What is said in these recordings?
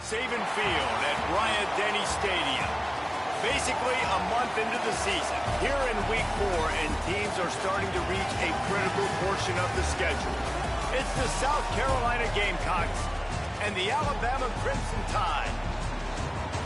Saban Field at Bryant-Denny Stadium. Basically a month into the season, here in Week 4, and teams are starting to reach a critical portion of the schedule. It's the South Carolina Gamecocks and the Alabama Crimson Tide.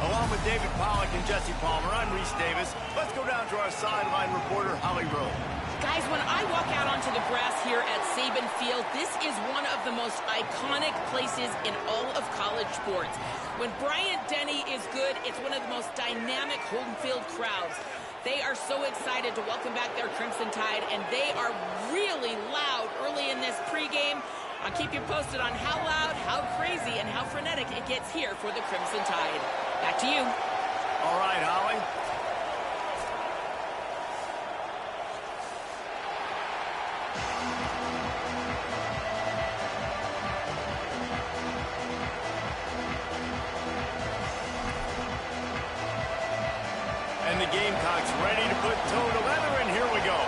Along with David Pollack and Jesse Palmer, I'm Reese Davis. Let's go down to our sideline reporter, Holly Rowe. Guys, when I walk out onto the grass here at Saban Field, this is one of the most iconic places in all of college sports. When Bryant-Denny is good, it's one of the most dynamic home field crowds. They are so excited to welcome back their Crimson Tide, and they are really loud early in this pregame. I'll keep you posted on how loud, how crazy, and how frenetic it gets here for the Crimson Tide. Back to you. All right, Holly. And the Gamecocks ready to put toe to leather, and here we go.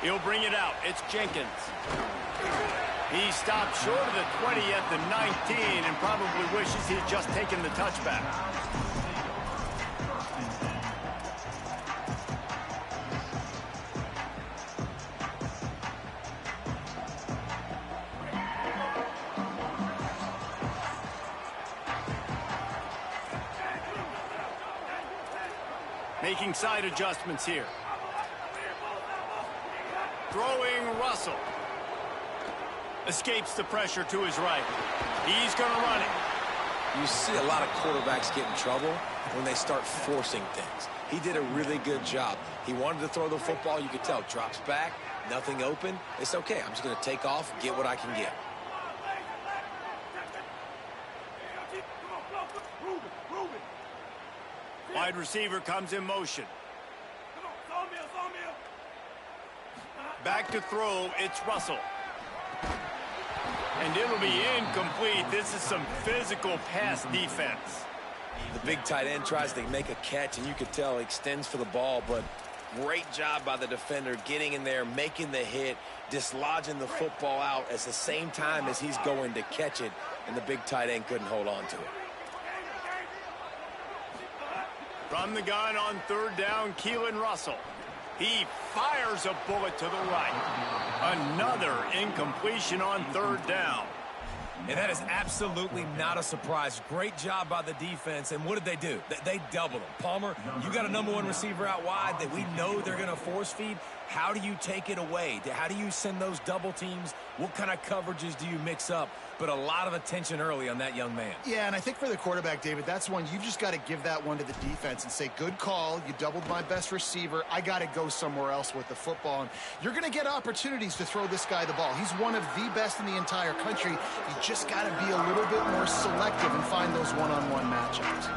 He'll bring it out. It's Jenkins. He stopped short of the 20 at the 19 and probably wishes he'd just taken the touchback. Making side adjustments here. Throwing Russell. Escapes the pressure to his right. He's going to run it. You see a lot of quarterbacks get in trouble when they start forcing things. He did a really good job. He wanted to throw the football. You could tell. Drops back. Nothing open. It's okay. I'm just going to take off, get what I can get. Wide receiver comes in motion. Back to throw, it's Russell. And it'll be incomplete. This is some physical pass defense. The big tight end tries to make a catch, and you could tell he extends for the ball, but great job by the defender getting in there, making the hit, dislodging the football out at the same time as he's going to catch it, and the big tight end couldn't hold on to it. From the gun on third down, Keelan Russell. He fires a bullet to the right. Another incompletion on third down. And that is absolutely not a surprise. Great job by the defense. And what did they do? They doubled him. Palmer, you got a #1 receiver out wide that we know they're going to force feed. How do you take it away? How do you send those double teams? What kind of coverages do you mix up? But a lot of attention early on that young man. Yeah, and I think for the quarterback, David, that's one you just got to give that one to the defense and say, good call. You doubled my best receiver. I got to go somewhere else with the football. And you're going to get opportunities to throw this guy the ball. He's one of the best in the entire country. You just got to be a little bit more selective and find those one-on-one matchups.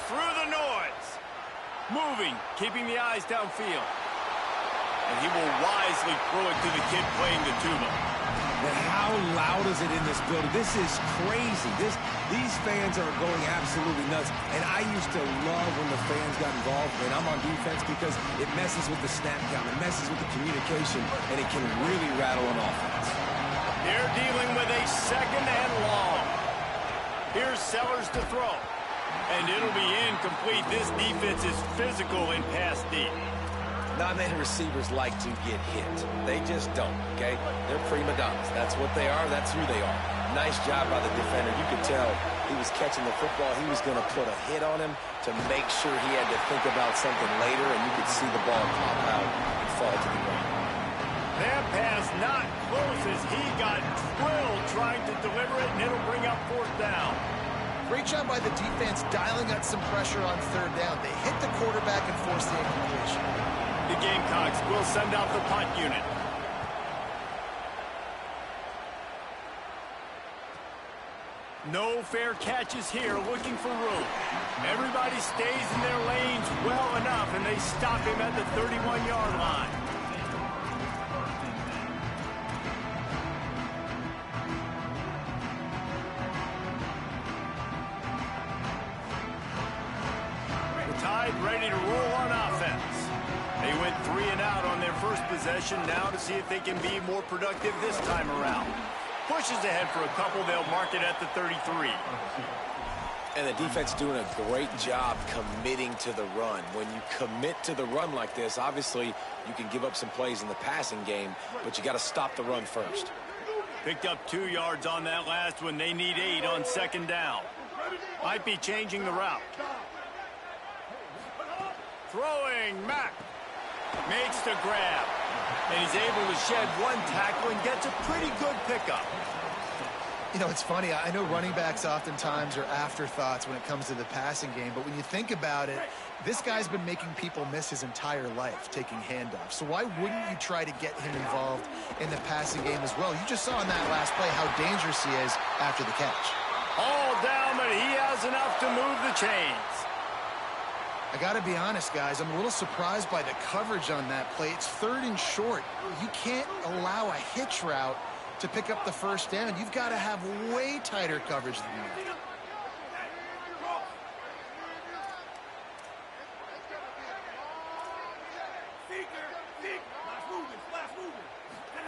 Through the noise. Moving, keeping the eyes downfield. And he will wisely throw it to the kid playing the tuba. But how loud is it in this building? This is crazy. These fans are going absolutely nuts. And I used to love when the fans got involved when I'm on defense because it messes with the snap count. It messes with the communication, and it can really rattle an offense. They're dealing with a second and long. Here's Sellers to throw. And it'll be incomplete. This defense is physical in pass deep. Not many receivers like to get hit. They just don't, okay? They're prima donnas. That's what they are. That's who they are. Nice job by the defender. You could tell he was catching the football. He was going to put a hit on him to make sure he had to think about something later, and you could see the ball pop out and fall to the ground. That pass not close as he got drilled trying to deliver it, and it'll bring up fourth down. Great job by the defense dialing up some pressure on third down. They hit the quarterback and forced the incompletion. The Gamecocks will send out the punt unit. No fair catches here, looking for room. Everybody Everybody stays in their lanes well enough, and they stop him at the 31-yard line. The Tide ready to roll on offense. They went 3 and out on their first possession. Now to see if they can be more productive this time around. Pushes ahead for a couple. They'll mark it at the 33. And the defense doing a great job committing to the run. When you commit to the run like this, obviously you can give up some plays in the passing game, but you got to stop the run first. Picked up 2 yards on that last one. They need 8 on second down. Might be changing the route. Throwing, Mack. Makes the grab. And he's able to shed 1 tackle and gets a pretty good pickup. You know, it's funny. I know running backs oftentimes are afterthoughts when it comes to the passing game, but when you think about it, this guy's been making people miss his entire life taking handoffs. So why wouldn't you try to get him involved in the passing game as well? You just saw in that last play how dangerous he is after the catch. All down, but he has enough to move the chains. I got to be honest, guys. I'm a little surprised by the coverage on that play. It's 3rd and short. You can't allow a hitch route to pick up the first down. You've got to have way tighter coverage than that.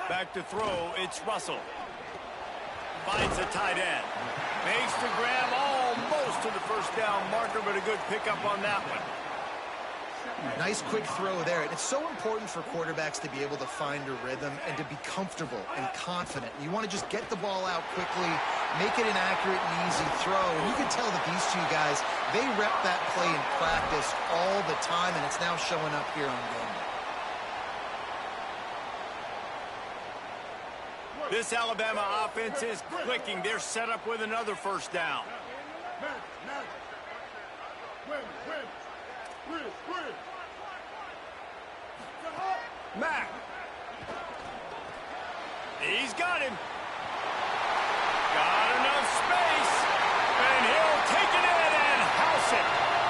Back to throw, it's Russell. Finds the tight end. Makes the grab almost to the first down marker, but a good pickup on that one. Nice quick throw there. And it's so important for quarterbacks to be able to find a rhythm and to be comfortable and confident. You want to just get the ball out quickly, make it an accurate and easy throw. And you can tell that these 2 guys, they rep that play in practice all the time, and it's now showing up here on game. This Alabama offense is clicking. They're set up with another first down. Mack. He's got him. Got enough space. And he'll take it in and house it.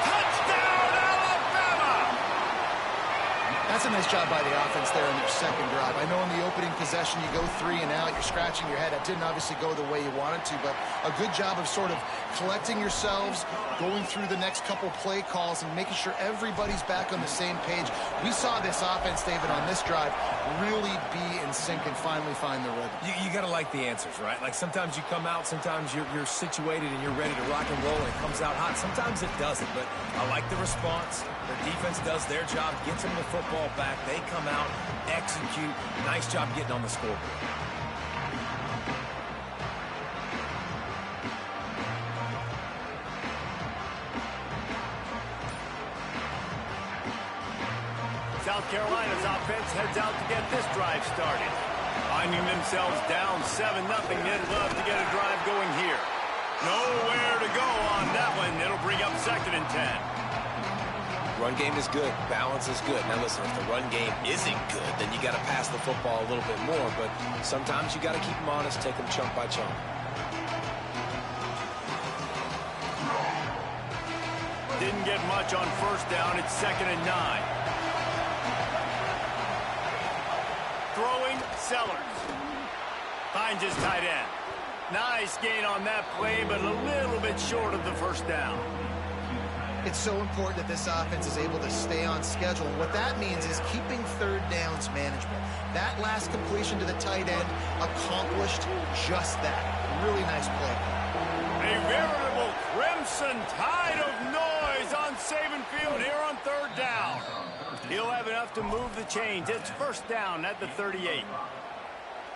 Touchdown, Alabama! That's a nice job by the offense there in their second drive. I know in the opening possession you go 3 and out. You're scratching your head. That didn't obviously go the way you wanted to, but a good job of sort of collecting yourselves, going through the next couple play calls, and making sure everybody's back on the same page. We saw this offense, David, on this drive really be in sync and finally find the rhythm. You got to like the answers, right? Like sometimes you come out, sometimes you're situated and you're ready to rock and roll and it comes out hot. Sometimes it doesn't, but I like the response. Their defense does their job, gets them the football back. They come out, execute. Nice job getting on the scoreboard. South Carolina's offense heads out to get this drive started. Finding themselves down 7-0, they'd love to get a drive going here. Nowhere to go on that one. It'll bring up 2nd and 10. Run game is good. Balance is good. Now listen, if the run game isn't good, then you got to pass the football a little bit more. But sometimes you got to keep them honest, take them chunk by chunk. Didn't get much on first down. It's 2nd and 9. Throwing, Sellers. Finds his tight end. Nice gain on that play, but a little bit short of the first down. It's so important that this offense is able to stay on schedule. And what that means is keeping 3rd downs manageable. That last completion to the tight end accomplished just that. Really nice play. A veritable crimson tide of noise on Saban Field here on 3rd down. He'll have enough to move the chains. It's first down at the 38.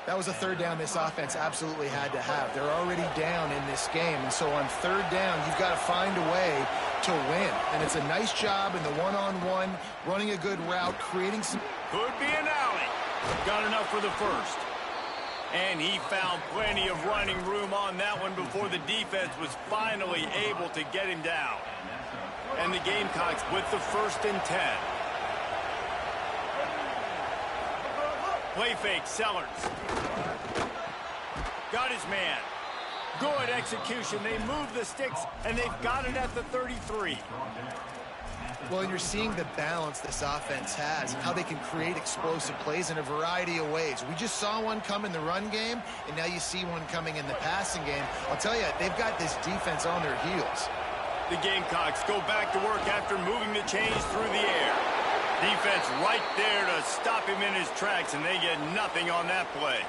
That was a 3rd down this offense absolutely had to have. They're already down in this game, and so on 3rd down, you've got to find a way to win. And it's a nice job in the one-on-one, running a good route, creating some... Could be an alley. Got enough for the first. And he found plenty of running room on that one before the defense was finally able to get him down. And the Gamecocks with the 1st and 10. Play fake, Sellers. Got his man. Good execution. They move the sticks, and they've got it at the 33. Well, and you're seeing the balance this offense has, how they can create explosive plays in a variety of ways. We just saw one come in the run game, and now you see one coming in the passing game. I'll tell you, they've got this defense on their heels. The Gamecocks go back to work after moving the chains through the air. Defense right there to stop him in his tracks, and they get nothing on that play.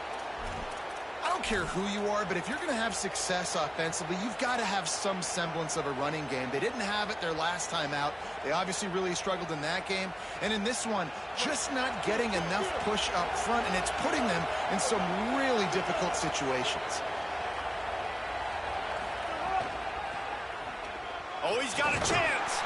I don't care who you are, but if you're going to have success offensively, you've got to have some semblance of a running game. They didn't have it their last time out. They obviously really struggled in that game. And in this one, just not getting enough push up front, and it's putting them in some really difficult situations. Oh, he's got a chance.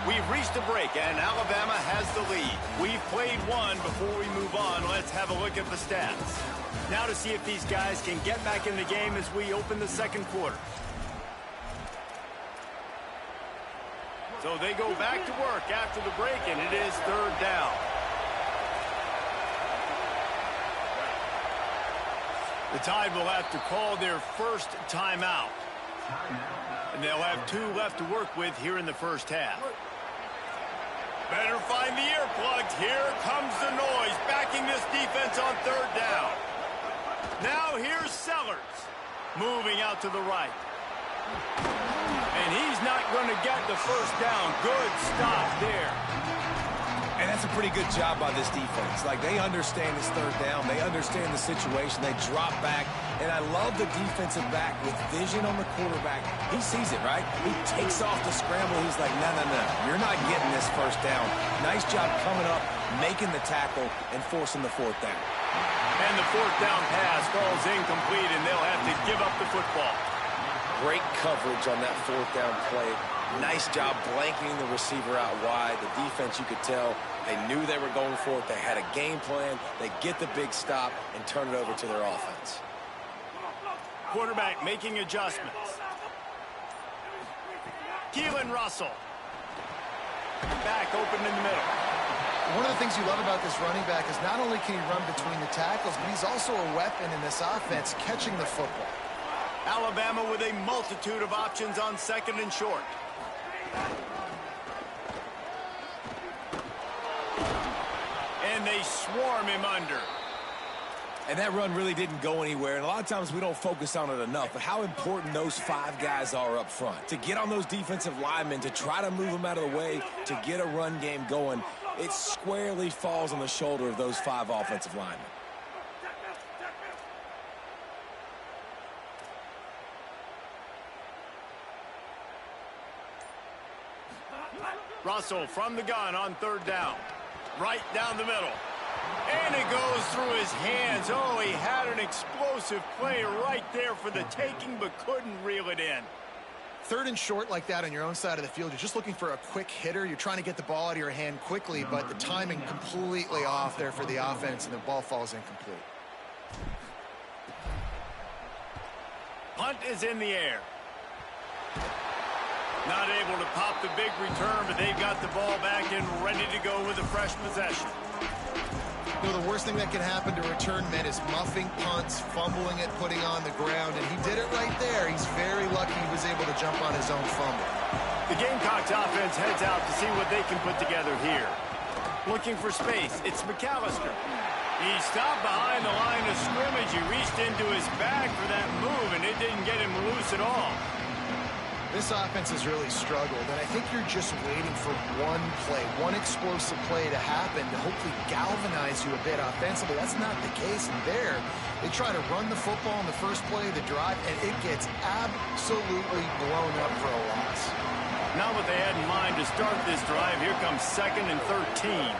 We've reached a break, and Alabama has the lead. We've played one. Before we move on, let's have a look at the stats. Now to see if these guys can get back in the game as we open the second quarter. So they go back to work after the break, and it is third down. The Tide will have to call their first timeout. And they'll have 2 left to work with here in the first half. Better find the earplugs. Here comes the noise, backing this defense on third down. Now here's Sellers, moving out to the right. And he's not going to get the first down. Good stop there. And that's a pretty good job by this defense. Like, they understand it's third down. They understand the situation. They drop back. And I love the defensive back with vision on the quarterback. He sees it, right? He takes off the scramble. He's like, no, no, no. You're not getting this first down. Nice job coming up, making the tackle, and forcing the fourth down. And the fourth down pass falls incomplete, and they'll have to give up the football. Great coverage on that fourth down play. Nice job blanketing the receiver out wide. The defense, you could tell, they knew they were going for it. They had a game plan. They get the big stop and turn it over to their offense. Quarterback making adjustments. Keelan Russell. Back open in the middle. One of the things you love about this running back is not only can he run between the tackles, but he's also a weapon in this offense, catching the football. Alabama with a multitude of options on second and short. And they swarm him under. And that run really didn't go anywhere. And a lot of times we don't focus on it enough. But how important those 5 guys are up front. To get on those defensive linemen, to try to move them out of the way, to get a run game going, it squarely falls on the shoulder of those 5 offensive linemen. Russell from the gun on third down. Right down the middle. And it goes through his hands. Oh, he had an explosive play right there for the taking, but couldn't reel it in. Third and short like that on your own side of the field, you're just looking for a quick hitter. You're trying to get the ball out of your hand quickly, but the timing completely off there for the offense, and the ball falls incomplete. Punt is in the air. Not able to pop the big return, but they've got the ball back and ready to go with a fresh possession. You know, the worst thing that can happen to return men is muffing punts, fumbling it, putting on the ground, and he did it right there. He's very lucky he was able to jump on his own fumble. The Gamecocks offense heads out to see what they can put together here. Looking for space, it's McAllister. He stopped behind the line of scrimmage. He reached into his bag for that move, and it didn't get him loose at all. This offense has really struggled, and I think you're just waiting for one play, one explosive play to happen to hopefully galvanize you a bit offensively. That's not the case, and there, they try to run the football in the first play of the drive, and it gets absolutely blown up for a loss. Not what they had in mind to start this drive. Here comes 2nd and 13.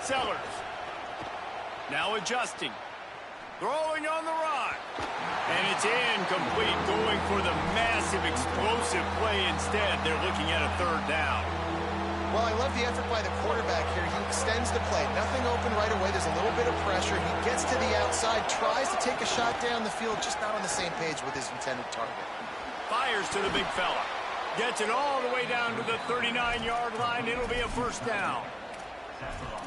Sellers. Now adjusting. Throwing on the run. And it's incomplete, going for the massive explosive play instead. They're looking at a third down. Well, I love the effort by the quarterback here. He extends the play. Nothing open right away. There's a little bit of pressure. He gets to the outside, tries to take a shot down the field, just not on the same page with his intended target. Fires to the big fella. Gets it all the way down to the 39-yard line. It'll be a first down.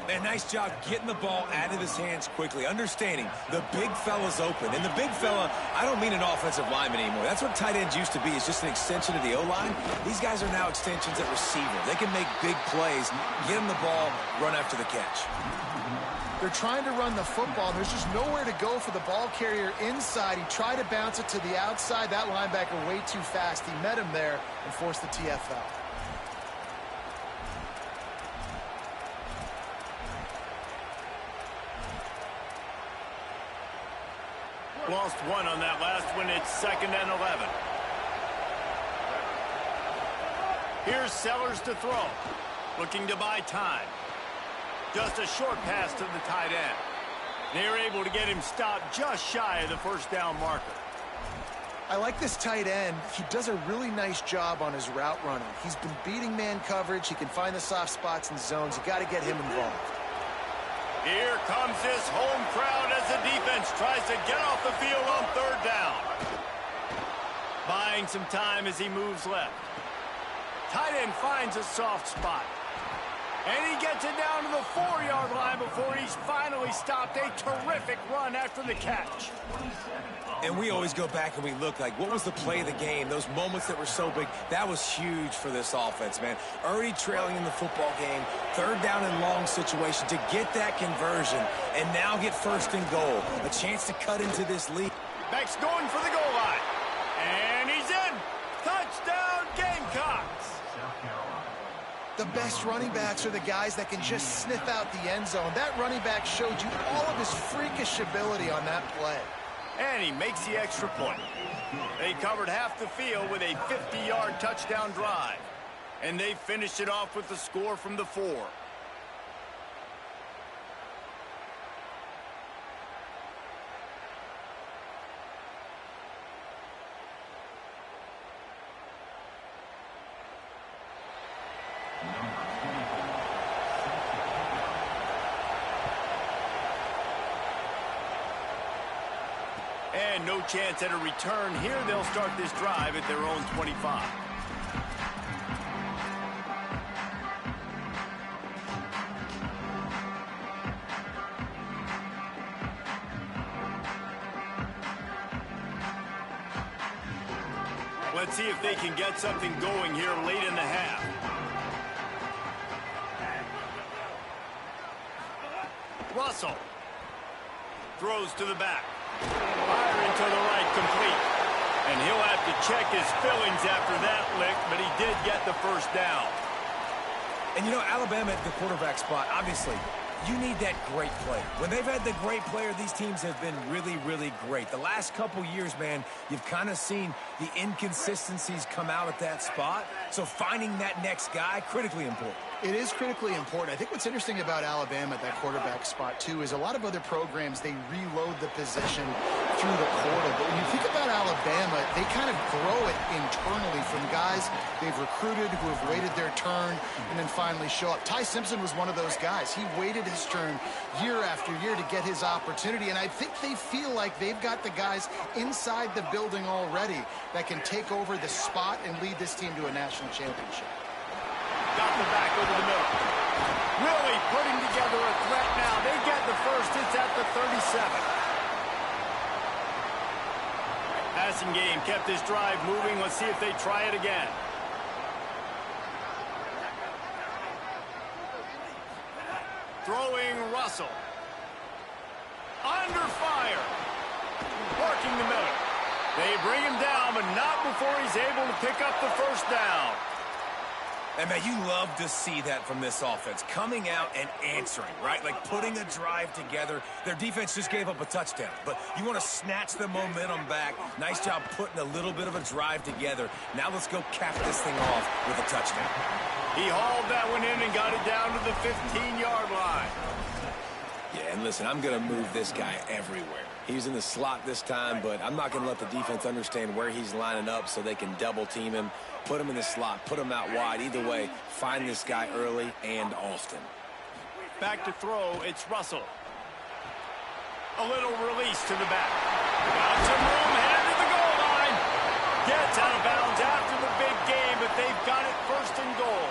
And nice job getting the ball out of his hands quickly, understanding the big fella's open. And the big fella, I don't mean an offensive lineman anymore. That's what tight ends used to be, is just an extension of the O-line. These guys are now extensions at receiver. They can make big plays, get him the ball, run after the catch. They're trying to run the football. There's just nowhere to go for the ball carrier inside. He tried to bounce it to the outside. That linebacker way too fast. He met him there and forced the TFL. Lost one on that last one. It's 2nd and 11. Here's Sellers to throw. Looking to buy time. Just a short pass to the tight end. They're able to get him stopped just shy of the first down marker. I like this tight end. He does a really nice job on his route running. He's been beating man coverage. He can find the soft spots and zones. You got to get him involved. Here comes this home crowd as the defense tries to get off the field on 3rd down. Buying some time as he moves left. Tight end finds a soft spot. And he gets it down to the 4-yard line before he's finally stopped. A terrific run after the catch. And we always go back and we look like, what was the play of the game? Those moments that were so big, that was huge for this offense, man. Already trailing in the football game, 3rd down and long situation to get that conversion and now get 1st and goal. A chance to cut into this lead. Beck's going for the goal line. And he's in. Touchdown, Gamecocks. The best running backs are the guys that can just sniff out the end zone. That running back showed you all of his freakish ability on that play. And he makes the extra point. They covered half the field with a 50-yard touchdown drive. And they finished it off with the score from the 4. And no chance at a return here. They'll start this drive at their own 25. Let's see if they can get something going here late in the half. Russell throws to the back. Fire into the right, complete. And he'll have to check his fillings after that lick, but he did get the first down. And you know, Alabama at the quarterback spot, obviously, you need that great player. When they've had the great player, these teams have been really, really great. The last couple years, man, you've kind of seen the inconsistencies come out at that spot. So finding that next guy, critically important. It is critically important. I think what's interesting about Alabama at that quarterback spot, too, is a lot of other programs, they reload the position through the portal. But when you think about Alabama, they kind of grow it internally from guys they've recruited who have waited their turn and then finally show up. Ty Simpson was one of those guys. He waited his turn year after year to get his opportunity, and I think they feel like they've got the guys inside the building already that can take over the spot and lead this team to a national championship. Got the back over the middle. Really putting together a threat now. They get the first. It's at the 37. Passing game kept this drive moving. Let's see if they try it again. Throwing Russell. Under fire. Working the middle. They bring him down, but not before he's able to pick up the first down. And, man, you love to see that from this offense, coming out and answering, right? Like putting a drive together. Their defense just gave up a touchdown, but you want to snatch the momentum back. Nice job putting a little bit of a drive together. Now let's go cap this thing off with a touchdown. He hauled that one in and got it down to the 15-yard line. Yeah, and listen, I'm going to move this guy everywhere. He's in the slot this time, but I'm not going to let the defense understand where he's lining up so they can double team him, put him in the slot, put him out wide. Either way, find this guy early and often. Back to throw, it's Russell. A little release to the back. Got some room, headed to the goal line. Gets out of bounds after the big game, but they've got it first and goal.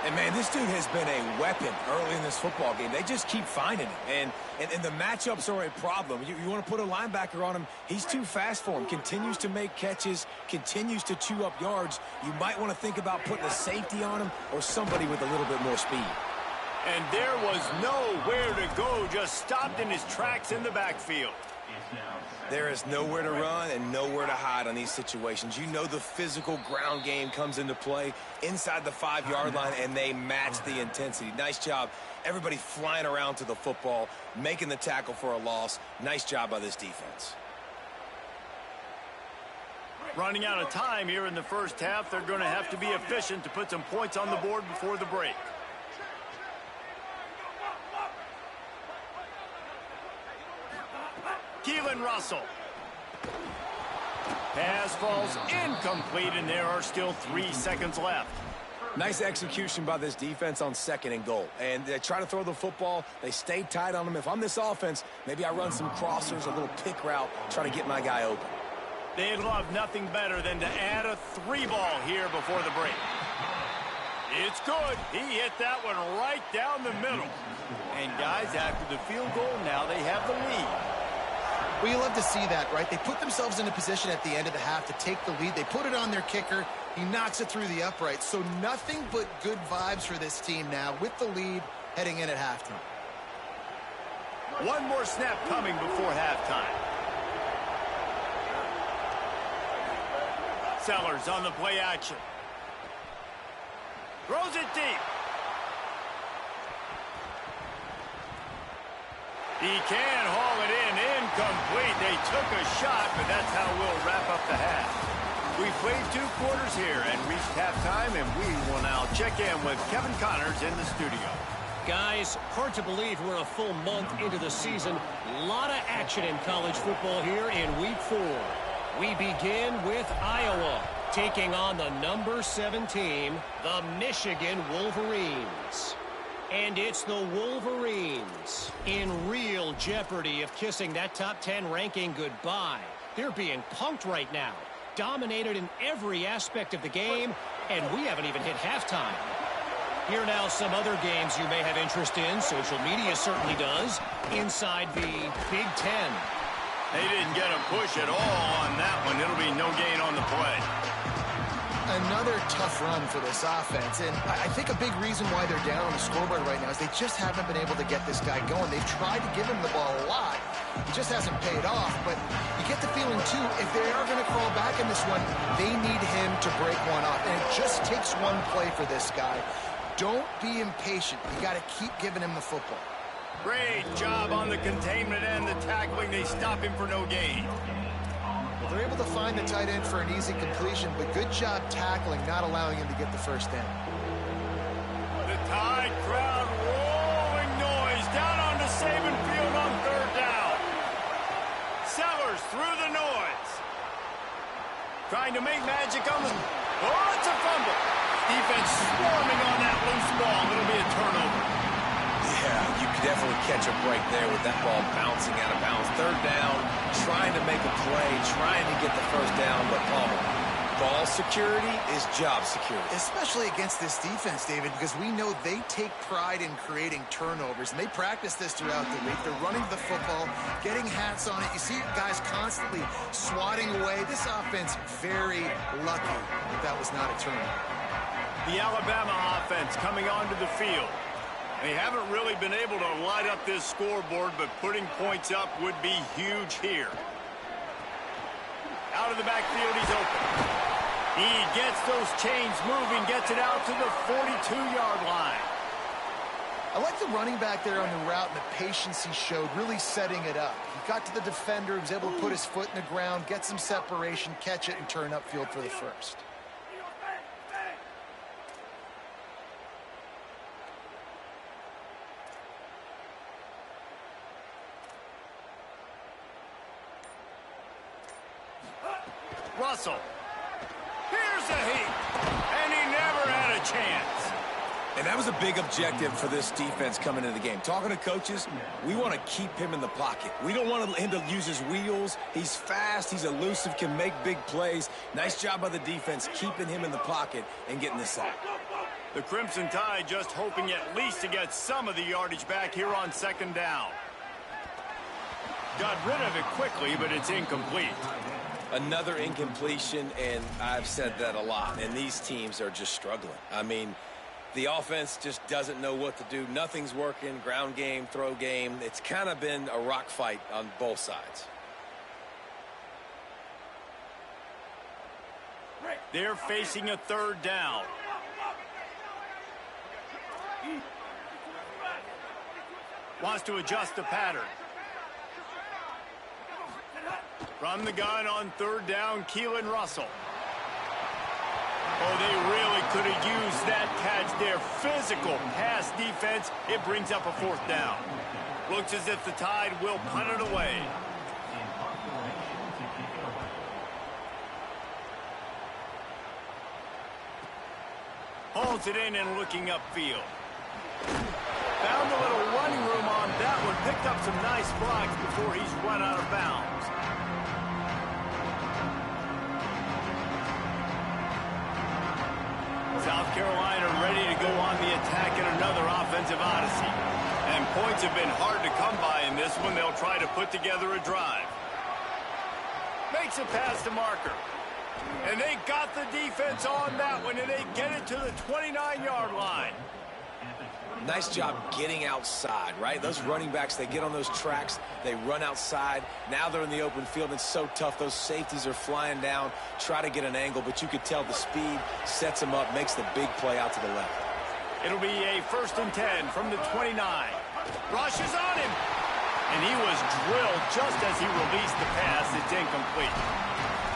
And, man, this dude has been a weapon early in this football game. They just keep finding him. And the matchups are a problem. You want to put a linebacker on him, he's too fast for him. Continues to make catches, continues to chew up yards. You might want to think about putting a safety on him or somebody with a little bit more speed. And there was nowhere to go, just stopped in his tracks in the backfield. There is nowhere to run and nowhere to hide on these situations. You know the physical ground game comes into play inside the 5-yard line, and they match the intensity. Nice job. Everybody flying around to the football, making the tackle for a loss. Nice job by this defense. Running out of time here in the first half. They're going to have to be efficient to put some points on the board before the break. Keelan Russell. Pass falls incomplete, and there are still 3 seconds left. Nice execution by this defense on 2nd and goal. And they try to throw the football. They stay tight on them. If I'm this offense, maybe I run some crossers, a little pick route, try to get my guy open. They'd love nothing better than to add a 3-ball here before the break. It's good. He hit that one right down the middle. And guys, after the field goal, now they have the lead. Well, you love to see that, right? They put themselves in a position at the end of the half to take the lead. They put it on their kicker. He knocks it through the upright. So nothing but good vibes for this team now with the lead heading in at halftime. One more snap coming before halftime. Sellers on the play action. Throws it deep. He can haul it in, incomplete. They took a shot, but that's how we'll wrap up the half. We played 2 quarters here and reached halftime, and we will now check in with Kevin Connors in the studio. Guys, hard to believe we're a full month into the season. A lot of action in college football here in Week 4. We begin with Iowa, taking on the number 7 team, the Michigan Wolverines. And it's the Wolverines in real jeopardy of kissing that top 10 ranking goodbye. They're being punked right now, dominated in every aspect of the game, and we haven't even hit halftime. Here now some other games you may have interest in. Social media certainly does. Inside the Big Ten. They didn't get a push at all on that one. It'll be no gain on the play. Another tough run for this offense, and I think a big reason why they're down on the scoreboard right now is they just haven't been able to get this guy going. They've tried to give him the ball a lot. It just hasn't paid off, but you get the feeling, too, if they are going to crawl back in this one, they need him to break one off, and it just takes one play for this guy. Don't be impatient. You got to keep giving him the football. Great job on the containment and the tackling. They stop him for no gain. They're able to find the tight end for an easy completion, but good job tackling, not allowing him to get the first down. The Tide crowd rolling noise down onto Saban Field on 3rd down. Sellers through the noise. Trying to make magic on the... Oh, it's a fumble. Defense swarming on that loose ball. It'll be a turnover. Yeah, you could definitely catch a break there with that ball bouncing out of bounds. 3rd down, trying to make a play, trying to get the first down, but Palmer, ball security is job security. Especially against this defense, David, because we know they take pride in creating turnovers, and they practice this throughout the week. They're running the football, getting hats on it. You see guys constantly swatting away. This offense very lucky that was not a turnover. The Alabama offense coming onto the field. They haven't really been able to light up this scoreboard, but putting points up would be huge here. Out of the backfield, he's open. He gets those chains moving, gets it out to the 42-yard line. I like the running back there on the route and the patience he showed, really setting it up. He got to the defender, he was able to put his foot in the ground, get some separation, catch it, and turn upfield for the first. Russell. Here's a heat. And he never had a chance. And that was a big objective for this defense coming into the game. Talking to coaches, we want to keep him in the pocket. We don't want him to use his wheels. He's fast, he's elusive, can make big plays. Nice job by the defense keeping him in the pocket and getting the sack. The Crimson Tide just hoping at least to get some of the yardage back here on second down. Got rid of it quickly, but it's incomplete. Another incompletion, and I've said that a lot, and these teams are just struggling. I mean, the offense just doesn't know what to do. Nothing's working. Ground game, throw game. It's kind of been a rock fight on both sides. They're facing a third down. Wants to adjust the pattern. From the gun on third down, Keelan Russell. Oh, they really could have used that catch there. Physical pass defense. It brings up a fourth down. Looks as if the Tide will punt it away. Holds it in and looking upfield. Found a little running room on that one. Picked up some nice blocks before he's run out of bounds. South Carolina ready to go on the attack in another offensive odyssey. And points have been hard to come by in this one. They'll try to put together a drive. Makes a pass to Marker. And they got the defense on that one, and they get it to the 29-yard line. Nice job getting outside, right? Those running backs, they get on those tracks, they run outside. Now they're in the open field. It's so tough. Those safeties are flying down, try to get an angle, but you could tell the speed sets them up, makes the big play out to the left. It'll be a 1st and 10 from the 29. Rushes on him. And he was drilled just as he released the pass. It's incomplete.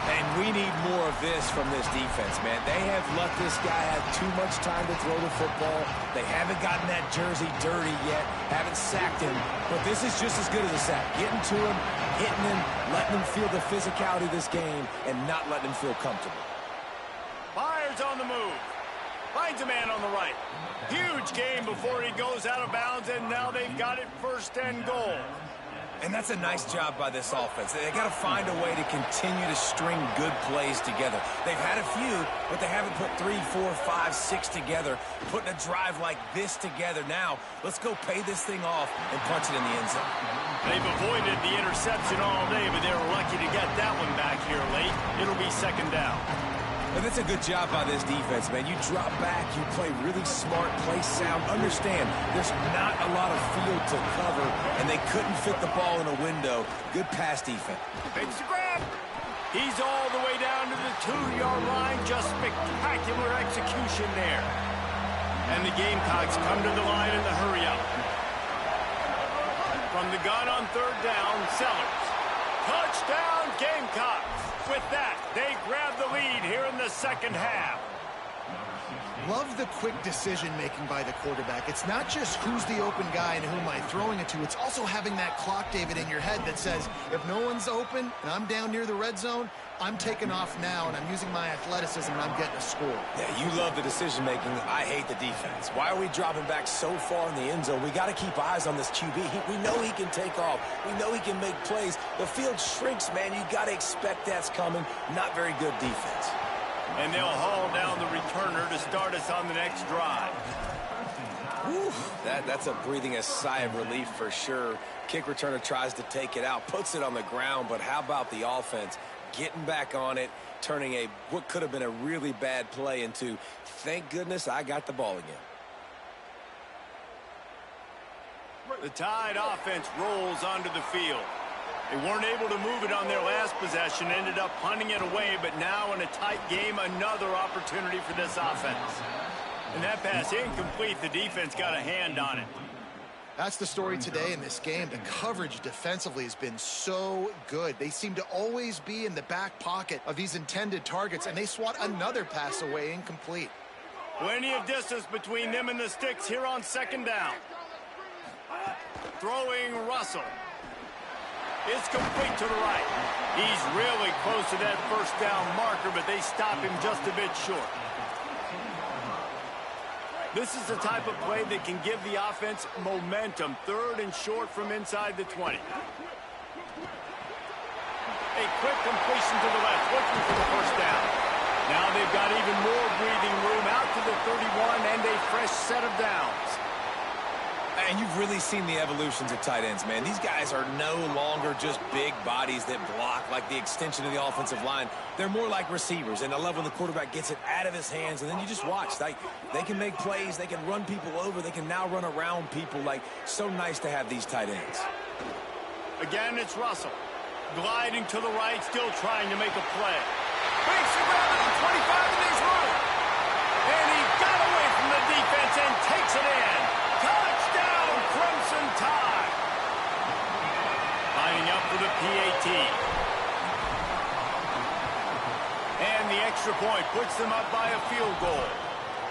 And we need more of this from this defense, man. They have let this guy have too much time to throw the football. They haven't gotten that jersey dirty yet, haven't sacked him. But this is just as good as a sack. Getting to him, hitting him, letting him feel the physicality of this game, and not letting him feel comfortable. Myers on the move. Finds a man on the right. Huge game before he goes out of bounds, and now they've got it 1st and goal. And that's a nice job by this offense. They got to find a way to continue to string good plays together. They've had a few, but they haven't put 3, 4, 5, 6 together. Putting a drive like this together. Now, let's go pay this thing off and punch it in the end zone. They've avoided the interception all day, but they're lucky to get that one back here late. It'll be 2nd down. And that's a good job by this defense, man. You drop back, you play really smart, play sound. Understand, there's not a lot of field to cover, and they couldn't fit the ball in a window. Good pass defense. Makes the grab. He's all the way down to the 2-yard line. Just spectacular execution there. And the Gamecocks come to the line in the hurry-up. From the gun on 3rd down, Sellers. Touchdown, Gamecocks. With that, they grab the lead here in the 2nd half. Love the quick decision-making by the quarterback. It's not just who's the open guy and who am I throwing it to. It's also having that clock, David, in your head that says, if no one's open and I'm down near the red zone, I'm taking off now, and I'm using my athleticism, and I'm getting a score. Yeah, you love the decision-making. I hate the defense. Why are we dropping back so far in the end zone? We got to keep eyes on this QB. We know he can take off. We know he can make plays. The field shrinks, man. You got to expect that's coming. Not very good defense. And they'll haul down the returner to start us on the next drive. Whew, that's a breathing a sigh of relief for sure. Kick returner tries to take it out, puts it on the ground, but how about the offense getting back on it, turning what could have been a really bad play into, thank goodness I got the ball again. The Tide offense rolls onto the field. They weren't able to move it on their last possession, ended up punting it away, but now in a tight game, another opportunity for this offense. And that pass incomplete. The defense got a hand on it. That's the story today in this game. The coverage defensively has been so good. They seem to always be in the back pocket of these intended targets, and they swat another pass away incomplete. Plenty of distance between them and the sticks here on 2nd down. Throwing Russell. It's complete to the right. He's really close to that first down marker, but they stop him just a bit short. This is the type of play that can give the offense momentum. 3rd and short from inside the 20. A quick completion to the left, looking for the first down. Now they've got even more breathing room out to the 31 and a fresh set of downs. And you've really seen the evolutions of tight ends, man. These guys are no longer just big bodies that block like the extension of the offensive line. They're more like receivers, and I love when the quarterback gets it out of his hands, and then you just watch. They can make plays. They can run people over. They can now run around people. Like, so nice to have these tight ends. Again, it's Russell. Gliding to the right, still trying to make a play. Breaks the ground at the 25, and there's room. And he got away from the defense and takes it in. Touchdown, Crimson Tide. Lining up for the PAT. And the extra point puts them up by a field goal.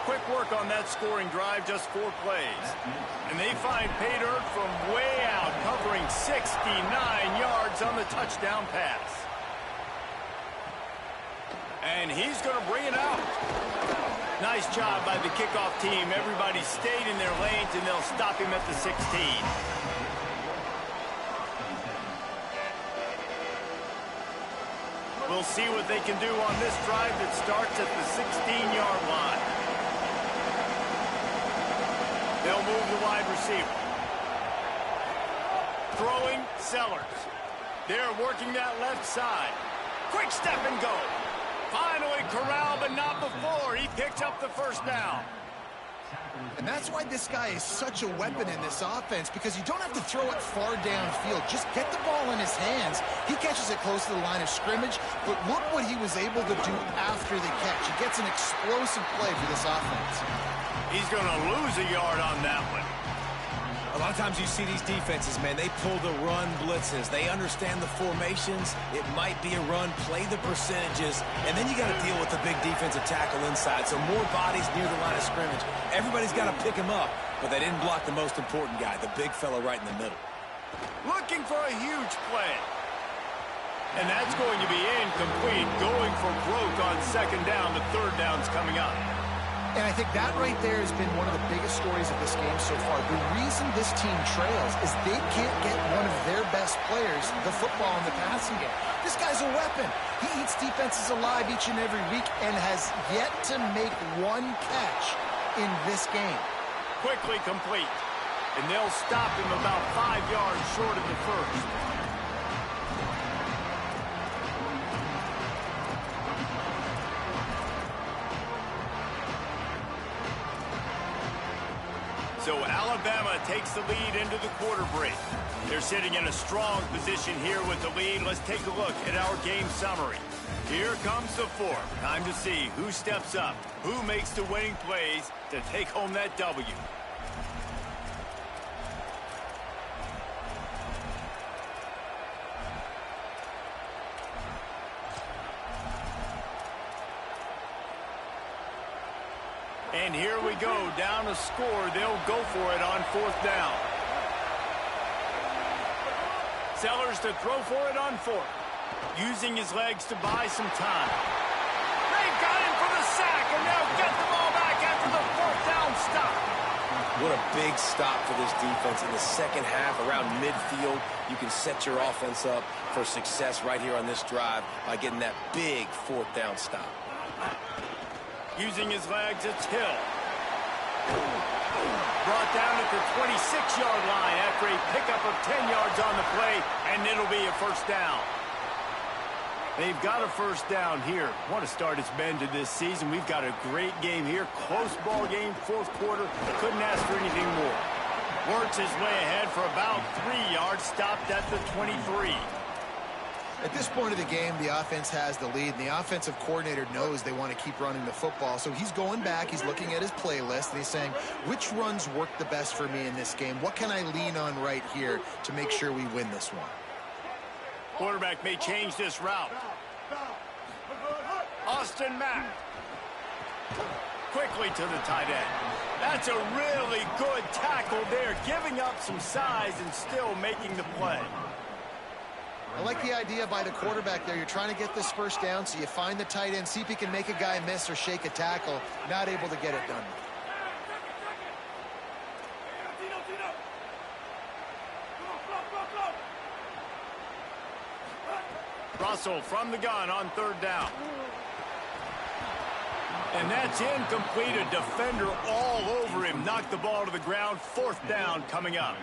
Quick work on that scoring drive, just 4 plays. And they find pay dirt from way out, covering 69 yards on the touchdown pass. And he's going to bring it out. Nice job by the kickoff team. Everybody stayed in their lanes, and they'll stop him at the 16. We'll see what they can do on this drive that starts at the 16-yard line. They'll move the wide receiver. Throwing, Sellers. They're working that left side. Quick step and go. Finally corralled, but not before. He picks up the first down. And that's why this guy is such a weapon in this offense, because you don't have to throw it far downfield. Just get the ball in his hands. He catches it close to the line of scrimmage, but look what he was able to do after the catch. He gets an explosive play for this offense. He's going to lose a yard on that one. A lot of times you see these defenses, man, they pull the run blitzes. They understand the formations. It might be a run, play the percentages, and then you got to deal with the big defensive tackle inside. So more bodies near the line of scrimmage. Everybody's got to pick him up, but they didn't block the most important guy, the big fella right in the middle. Looking for a huge play. And that's going to be incomplete. Going for broke on 2nd down. The 3rd down's coming up. And I think that right there has been one of the biggest stories of this game so far. The reason this team trails is they can't get one of their best players the football in the passing game. This guy's a weapon. He eats defenses alive each and every week and has yet to make one catch in this game. Quickly complete. And they'll stop him about 5 yards short of the first. So Alabama takes the lead into the quarter break. They're sitting in a strong position here with the lead. Let's take a look at our game summary. Here comes the 4th. Time to see who steps up, who makes the winning plays to take home that W. And here we go, down a score. They'll go for it on 4th down. Sellers to throw for it on 4th. Using his legs to buy some time. They've got him for the sack, and they'll get the ball back after the 4th down stop. What a big stop for this defense in the second half around midfield. You can set your offense up for success right here on this drive by getting that big 4th down stop. Using his legs, it's Hill. Brought down at the 26-yard line after a pickup of 10 yards on the play, and it'll be a first down. They've got a first down here. What a start it's been to this season. We've got a great game here. Close ball game, 4th quarter. Couldn't ask for anything more. Works his way ahead for about 3 yards, stopped at the 23. At this point of the game, the offense has the lead, and the offensive coordinator knows they want to keep running the football. So he's going back, he's looking at his playlist, and he's saying, which runs work the best for me in this game? What can I lean on right here to make sure we win this one? Quarterback may change this route. Austin Mack. Quickly to the tight end. That's a really good tackle there, giving up some size and still making the play. I like the idea by the quarterback there. You're trying to get this first down, so you find the tight end, see if he can make a guy miss or shake a tackle. Not able to get it done. Russell from the gun on third down. And that's incomplete. A defender all over him. Knocked the ball to the ground. Fourth down coming up.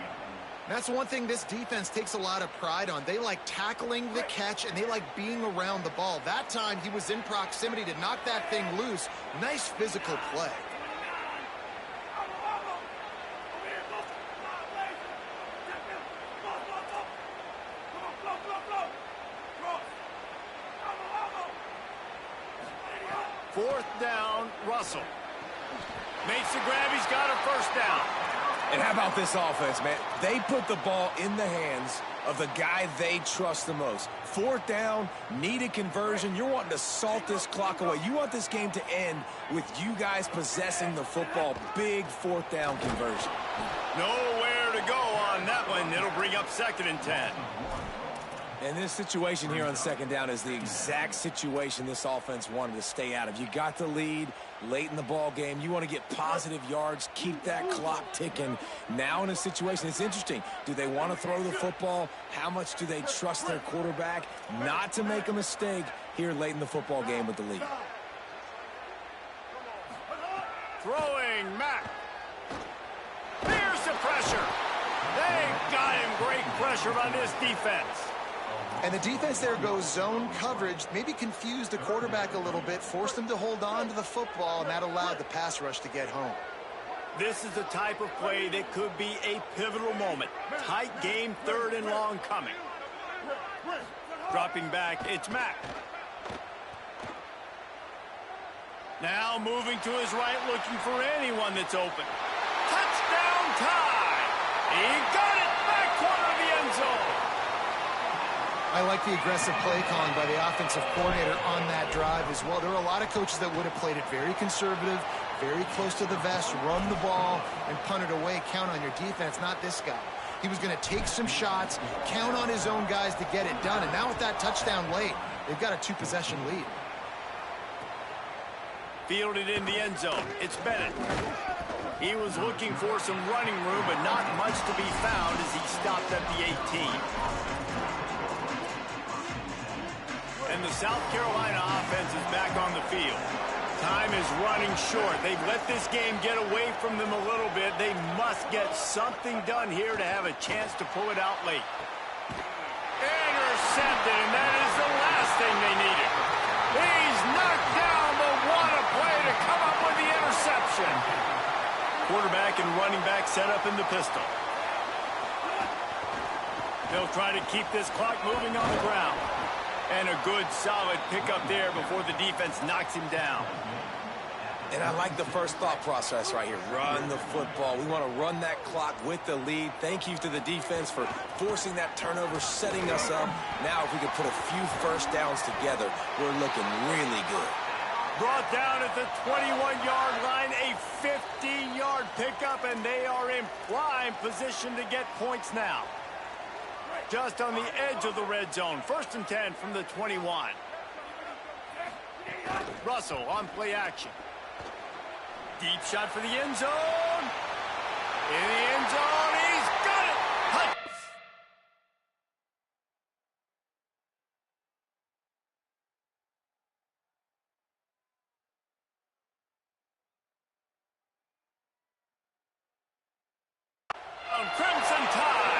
That's one thing this defense takes a lot of pride on. They like tackling the catch, and they like being around the ball. That time, he was in proximity to knock that thing loose. Nice physical play. Fourth down, Russell. Makes the grab. He's got a first down. And how about this offense, man? They put the ball in the hands of the guy they trust the most. Fourth down, need a conversion. You're wanting to salt this clock away. You want this game to end with you guys possessing the football. Big fourth down conversion. Nowhere to go on that one. It'll bring up 2nd and 10. And this situation here on second down is the exact situation this offense wanted to stay out of. You got the lead late in the ball game. You want to get positive yards, keep that clock ticking. Now in a situation, it's interesting. Do they want to throw the football? How much do they trust their quarterback not to make a mistake here late in the football game with the lead? Throwing, Mack. Here's the pressure. They got him. Great pressure on this defense. And the defense there goes zone coverage, maybe confused the quarterback a little bit, forced him to hold on to the football, and that allowed the pass rush to get home. This is the type of play that could be a pivotal moment. Tight game, 3rd and long coming. Dropping back, it's Mack. Now moving to his right, looking for anyone that's open. Touchdown time! He got it back corner of the end zone. I like the aggressive play calling by the offensive coordinator on that drive as well. There are a lot of coaches that would have played it very conservative, very close to the vest, run the ball, and punt it away. Count on your defense, not this guy. He was going to take some shots, count on his own guys to get it done. And now with that touchdown late, they've got a 2-possession lead. Fielded in the end zone. It's Bennett. He was looking for some running room, but not much to be found as he stopped at the 18. And the South Carolina offense is back on the field. Time is running short. They've let this game get away from them a little bit. They must get something done here to have a chance to pull it out late. Intercepted, and that is the last thing they needed. He's knocked down, but what a play to come up with the interception. Quarterback and running back set up in the pistol. They'll try to keep this clock moving on the ground. And a good, solid pickup there before the defense knocks him down. And I like the first thought process right here. Run the football. We want to run that clock with the lead. Thank you to the defense for forcing that turnover, setting us up. Now if we could put a few first downs together, we're looking really good. Brought down at the 21-yard line, a 50-yard pickup, and they are in prime position to get points now. Just on the edge of the red zone. 1st and 10 from the 21. Russell on play action. Deep shot for the end zone. In the end zone, he's got it. Hut. Crimson Tide.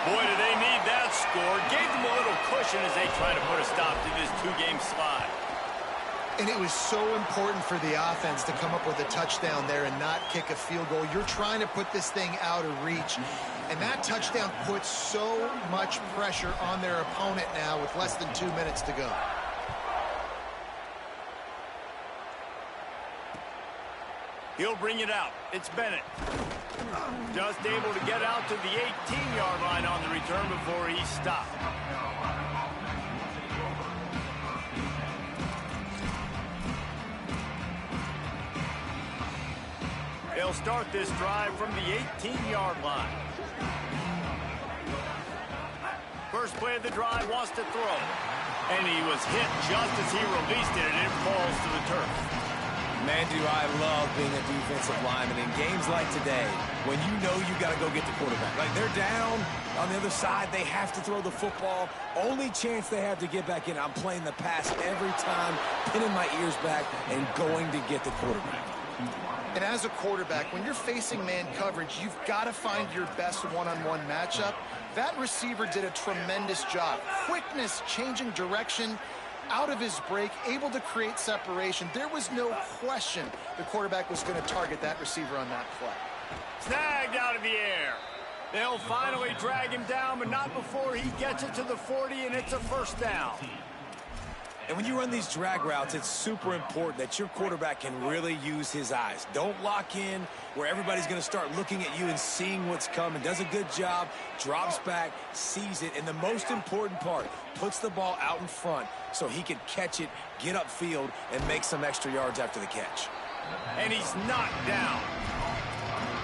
Boy, do they need that score. Gave them a little cushion as they try to put a stop to this 2-game slide. And it was so important for the offense to come up with a touchdown there and not kick a field goal. You're trying to put this thing out of reach. And that touchdown puts so much pressure on their opponent now with less than 2 minutes to go. He'll bring it out. It's Bennett. Just able to get out to the 18-yard line on the return before he stopped. They'll start this drive from the 18-yard line. first play of the drive, wants to throw. And he was hit just as he released it, and it falls to the turf. Man, do I love being a defensive lineman in games like today when you know you got to go get the quarterback. Like, they're down on the other side. They have to throw the football. Only chance they have to get back in. I'm playing the pass every time, pinning my ears back and going to get the quarterback. And as a quarterback, when you're facing man coverage, you've got to find your best one-on-one matchup. That receiver did a tremendous job. Quickness, changing direction, out of his break, able to create separation. There was no question the quarterback was going to target that receiver on that play. Snagged out of the air. They'll finally drag him down, but not before he gets it to the 40, and it's a first down. And when you run these drag routes, it's super important that your quarterback can really use his eyes. Don't lock in where everybody's going to start looking at you and seeing what's coming. Does a good job, drops back, sees it, and the most important part, puts the ball out in front so he can catch it, get upfield, and make some extra yards after the catch. And he's knocked down.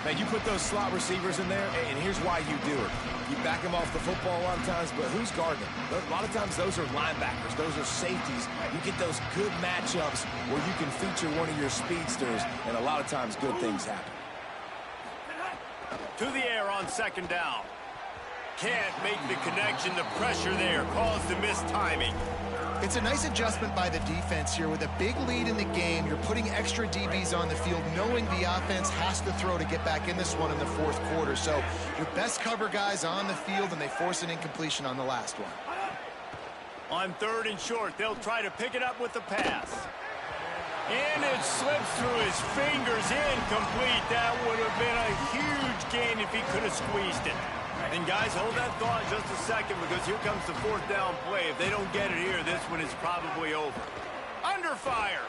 Now, you put those slot receivers in there, and here's why you do it. You back them off the football a lot of times, but who's guarding them? A lot of times those are linebackers. Those are safeties. You get those good matchups where you can feature one of your speedsters, and a lot of times good things happen. To the air on second down. Can't make the connection. The pressure there caused the missed timing. It's a nice adjustment by the defense here. With a big lead in the game, you're putting extra DBs on the field, knowing the offense has to throw to get back in this one in the fourth quarter. So your best cover guys on the field, and they force an incompletion on the last one. On third and short, they'll try to pick it up with the pass. And it slips through his fingers, incomplete. That would have been a huge gain if he could have squeezed it. And guys, hold that thought just a second, because here comes the fourth down play. If they don't get it here, this one is probably over. Under fire.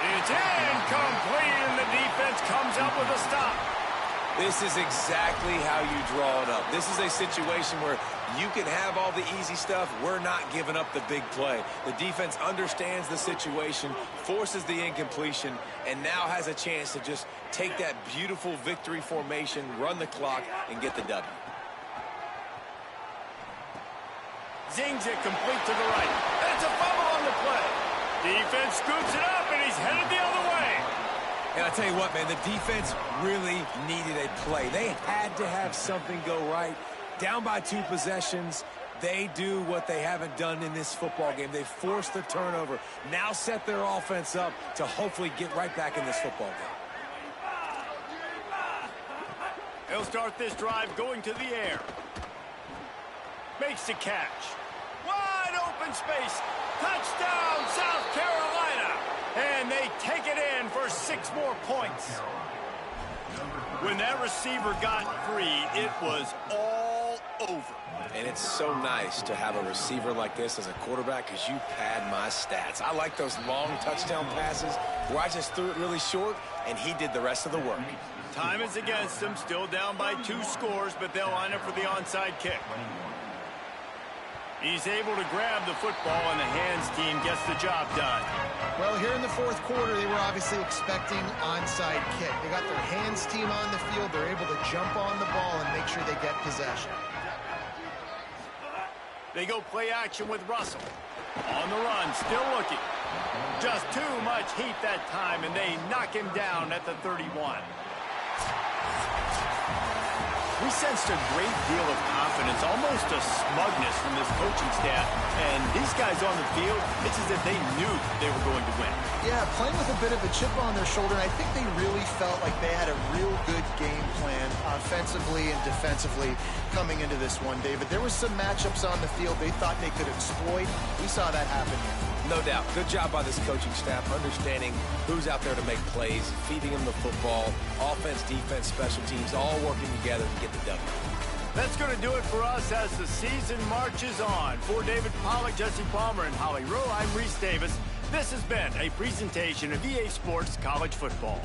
It's incomplete, and the defense comes up with a stop. This is exactly how you draw it up. This is a situation where you can have all the easy stuff. We're not giving up the big play. The defense understands the situation, forces the incompletion, and now has a chance to just take that beautiful victory formation, run the clock, and get the W. Zings it complete to the right. And it's a fumble on the play. Defense scoops it up, and he's headed the other way. And I tell you what, man, the defense really needed a play. They had to have something go right. Down by 2 possessions, they do what they haven't done in this football game. They forced the turnover. Now set their offense up to hopefully get right back in this football game. He'll start this drive going to the air. Makes the catch. Wide open space. Touchdown, South Carolina. And they take it in for 6 more points. When that receiver got free, it was all over. And it's so nice to have a receiver like this as a quarterback, because you pad my stats. I like those long touchdown passes where I just threw it really short, and he did the rest of the work. Time is against them. Still down by 2 scores, but they'll line up for the onside kick. He's able to grab the football, and the hands team gets the job done. Well, here in the fourth quarter, they were obviously expecting onside kick. They got their hands team on the field. They're able to jump on the ball and make sure they get possession. They go play action with Russell. On the run, still looking. Just too much heat that time, and they knock him down at the 31. We sensed a great deal of confidence, almost a smugness from this coaching staff. And these guys on the field, it's as if they knew they were going to win. Yeah, playing with a bit of a chip on their shoulder. And I think they really felt like they had a real good game plan offensively and defensively coming into this one, David. There were some matchups on the field they thought they could exploit. We saw that happen here. No doubt. Good job by this coaching staff, understanding who's out there to make plays, feeding them the football, offense, defense, special teams, all working together to get the W. That's going to do it for us as the season marches on. For David Pollack, Jesse Palmer, and Holly Rowe, I'm Reese Davis. This has been a presentation of EA Sports College Football.